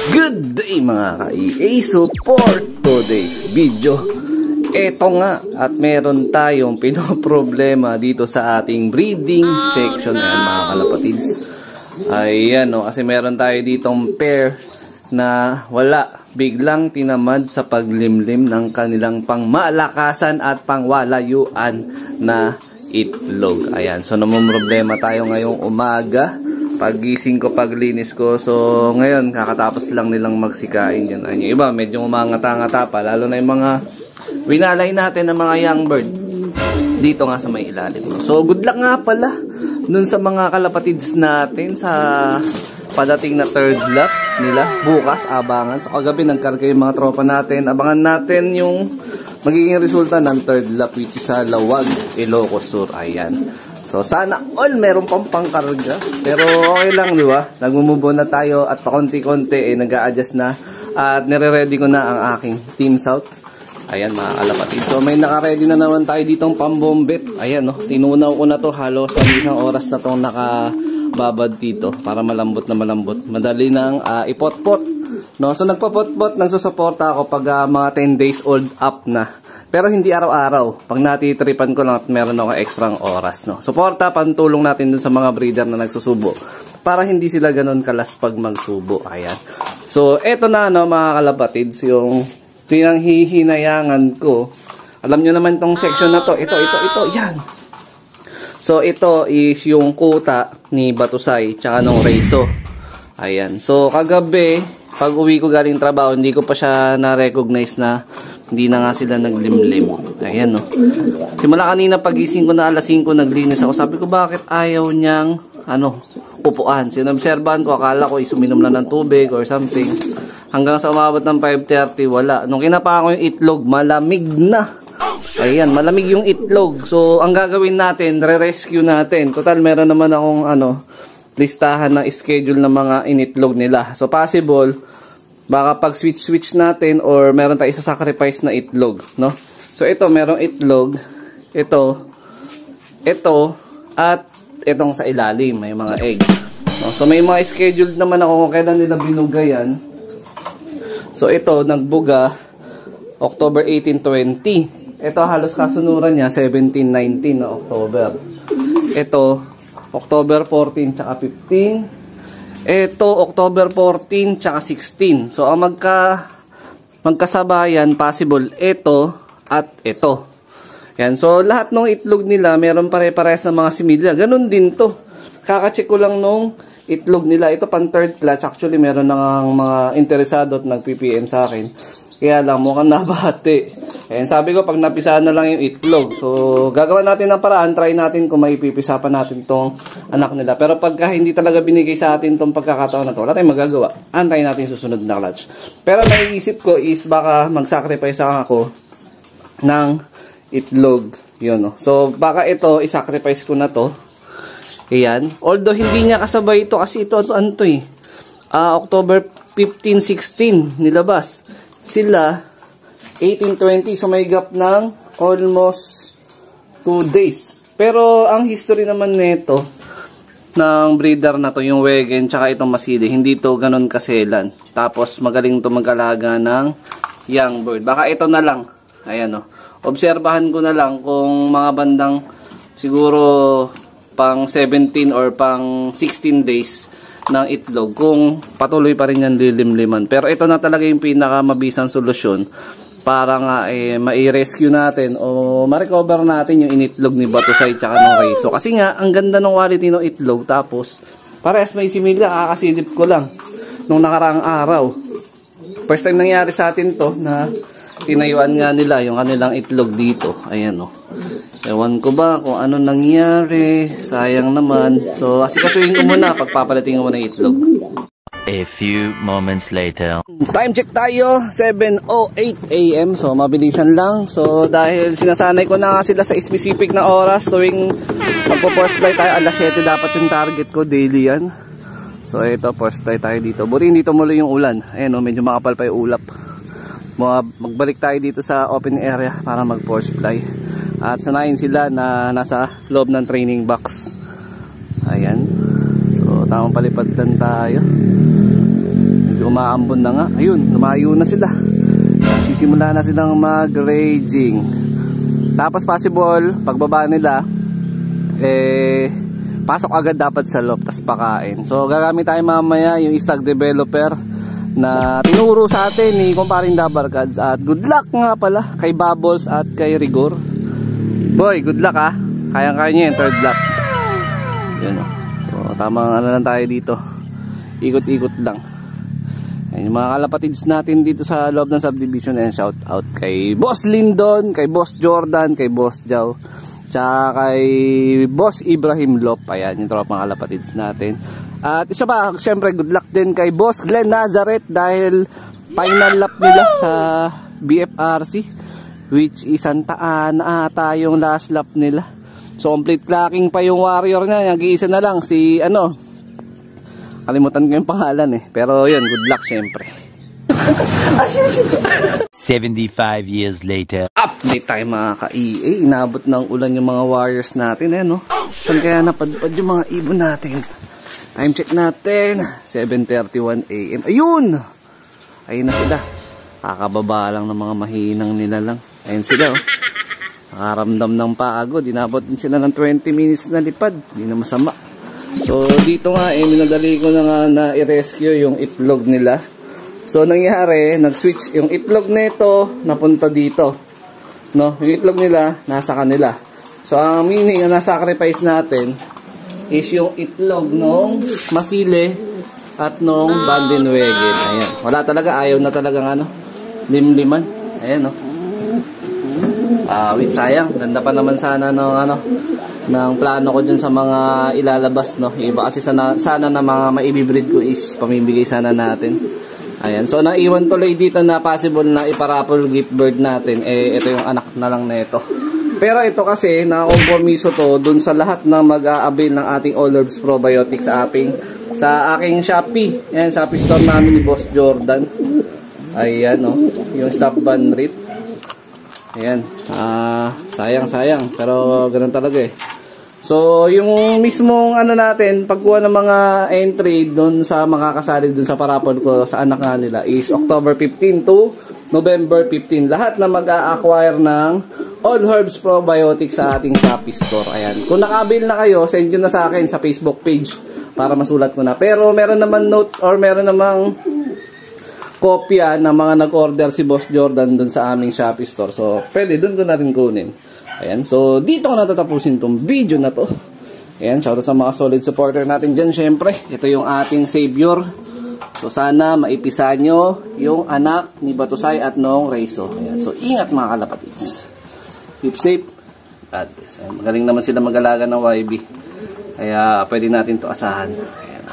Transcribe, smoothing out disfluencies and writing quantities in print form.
Good day mga ka-EA. So for today's video, eto nga, at meron tayong pinoproblema dito sa ating breeding section. Ayan mga kalapatids. Ayan o, kasi meron tayo ditong pair na wala, biglang tinamad sa paglimlim ng kanilang pangmalakasan at pangwalayuan na itlog. Ayan, so namumroblema tayo ngayong umaga. Pagising ko, paglinis ko. So, ngayon, kakatapos lang nilang magsikain yan. Yung iba, medyo umangata-ngata pa. Lalo na yung mga winalay natin ng mga young bird. Dito nga sa may ilalim. So, good luck nga pala dun sa mga kalapatids natin sa padating na third lap nila. Bukas, abangan. So, kagabi, nagkarga yung mga tropa natin. Abangan natin yung magiging resulta ng third lap, which is sa Lawag, Ilocos Sur. Ayan. So, sana all meron pang pangkarga. Pero okay lang, di ba? Nagmumubo na tayo at pakonti-konti nag-a-adjust na. At nire-ready ko na ang aking Team South. Ayan mga kalapatid. So, may naka-ready na naman tayo ditong pambombet. Ayan, no? Tinunaw ko na to. Halos isang oras na tong nakababad dito. Para malambot na malambot. Madali nang ipot-pot. No? So, nagpapot-pot. Nagsusuporta ako pag mga 10 days old up na. Pero hindi araw-araw. Pag natitripan ko lang at meron ako ekstrang oras. No? Suporta, pantulong natin dun sa mga breeder na nagsusubo. Para hindi sila ganun kalas pag magsubo. Ayan. So, eto na no, mga kalapatids. Yung pinanghihinayangan ko. Alam nyo naman tong section na to. Ito. Yan. So, ito is yung kuta ni Batusay. Tsaka nung Reiso. Ayan. So, kagabi, pag uwi ko galing trabaho, hindi ko pa siya na-recognize na hindi na nga sila naglimlim. Ayan, no. Simula kanina pagising ko na alas 5 naglinis ako. Sabi ko, bakit ayaw niyang, upuan? Sinobserbahan ko, akala ko isuminom lang ng tubig or something. Hanggang sa umabot ng 5:30, wala. Nung kinapa ko yung itlog, malamig na. Ayan, malamig yung itlog. So, ang gagawin natin, re-rescue natin. Total, meron naman akong, listahan ng schedule ng mga initlog nila. So, possible, baka pag switch natin or meron tayo isa sacrifice na itlog, no? So ito merong itlog, ito at itong sa ilalim may mga egg. No? So may mga scheduled naman ako kung kailan nila binugayan. So ito nagbuga October 18, 20. Ito halos kasunuran niya 17, 19 na October. Ito October 14 tsaka 15. Ito, October 14 tsaka 16. So, ang magkasabayan, possible, ito at ito. Yan. So, lahat ng itlog nila, meron pare-parehas na mga similya. Ganun din to. Kakacheck ko lang nung itlog nila. Ito, pang third clutch. Actually, meron na mga interesado at nag-PPM sa akin. Kaya lang, mukhang nabahati. Ayan, sabi ko, pag napisahan na lang yung itlog. So, gagawa natin ng paraan. Try natin kung may pipisa pa natin tong anak nila. Pero pagka hindi talaga binigay sa atin tong pagkakataon na to, wala tayong magagawa. Antayin natin susunod na clutch. Pero naiisip ko is baka mag-sacrifice ako ng itlog. Yun, no? So, baka ito, isacrifice ko na to. Ayan. Although, hindi niya kasabay ito kasi ito, October 15, 16 nilabas. Sila 18-20, so may gap ng almost 2 days. Pero ang history naman nito ng breeder na to, yung Wegen tsaka itong Masili, hindi to ganun kaselan. Tapos magaling to mag-alaga ng young bird. Baka ito na lang. Ayan o. Obserbahan ko na lang kung mga bandang siguro pang 17 or pang 16 days ng itlog. Kung patuloy pa rin yan lilimliman. Pero ito na talaga yung pinakamabisang solusyon para nga mai-rescue natin o ma-recover natin yung initlog ni Batusay tsaka ng Reiso. Kasi nga, ang ganda ng quality ng itlog. Tapos, parehas may similya. Kakasilip ko lang nung nakaraang araw. First time nangyari sa atin to na tinayuan nga nila yung kanilang itlog dito. Ayan o. Ewan ko ba kung ano nangyari. Sayang naman. So, asikasuhin ko muna. Pagpapalating ko muna yung itlog. A few moments later. Time check tayo, 7:08 AM. So, mabilisan lang. So, dahil sinasanay ko na nga sila sa specific na oras tuwing magpo-force fly tayo, alas 7 dapat yung target ko, daily yan. So, ito, force fly tayo dito. Buti hindi tumuloy yung ulan. Ayan o, medyo makapal pa yung ulap. Magbalik tayo dito sa open area para mag-force fly. At sanayin sila na nasa loob ng training box. Ayan. So, tamang palipad lang tayo. umaambon na nga. Ayun, lumayo na sila. Sisimula na silang mag-raging. Tapos possible, pagbaba nila, pasok agad dapat sa loob, tas pakain. So gagamit tayo mamaya yung stag developer na tinuro sa atin ni Kumparing Dabarkads. At good luck nga pala kay Bubbles at kay Rigor. Boy, good luck ha. Kayang-kaya nyo yung third lap. Yun o. So tamang ano lang tayo dito. Ikot-ikot lang. Ayan, yung mga kalapatids natin dito sa loob ng subdivision. And shout out kay Boss Lindon, kay Boss Jordan, kay Boss Jow, tsaka kay Boss Ibrahim Lop. Ayan, yung tropang kalapatids natin. At isa pa, siyempre good luck din kay Boss Glenn Nazareth dahil final lap nila sa BFRC, which is Santaan ata yung last lap nila. So complete clacking pa yung warrior niya. Nag-iisa na lang si kalimutan ko yung pangalan pero yun, good luck siyempre. 75 years later. Update tayo mga ka-EA. Inabot ng ulan yung mga warriors natin Saan kaya napadpad yung mga ibon natin? Time check natin, 7:31 AM. Ayun na sila. Kakababa lang ng mga mahinang nila lang. Ayun sila nakaramdam ng pagod. Inabot din sila ng 20 minutes na lipad. Hindi na masama. So dito nga minadali ko na nga na i-rescue yung itlog nila. So nangyari, nag-switch yung itlog nito napunta dito. Yung itlog nila nasa kanila. So ang meaning na na-sacrifice natin is yung itlog nung masile at nung bandenwegin. Ayan. Wala talaga, ayaw na talagang limliman. Ayan wait, sayang. Ganda pa naman sana ng plano ko dyan sa mga ilalabas Iba kasi sana na mga maibibreed ko is pamibigay sana natin. Ayan. So naiwan tuloy dito na possible na iparapol gift bird natin. Ito yung anak na lang nito. Pero ito kasi nakakompromiso to dun sa lahat na mag-a-avail ng ating All Herbs Probiotics sa aking Shopee. Ayan, Shopee store namin ni Boss Jordan. Ayan yung stop ban rate. Ayan. Sayang. Pero ganun talaga So, yung mismong natin, pagkuha ng mga entry doon sa makakasali doon sa parapol ko sa anak nga nila is October 15 to November 15. Lahat na mag-a-acquire ng All Herbs Probiotics sa ating Shopee store. Ayan. Kung naka-avail na kayo, send nyo na sa akin sa Facebook page para masulat ko na. Pero meron naman note or meron namang kopya ng mga nag-order si Boss Jordan dun sa aming Shopee store. So, pwede dun ko na rin kunin. Ayan. So, dito ko natatapusin tong video na to. Ayan. Shoutout sa mga solid supporter natin dyan. Siyempre, ito yung ating savior. So, sana maipisa nyo yung anak ni Batusay at Noong Reiso. Ayan. So, ingat mga kalapatids. Keep safe. At magaling naman sila mag-alaga ng YB. Kaya, pwede natin to asahan. Ayan.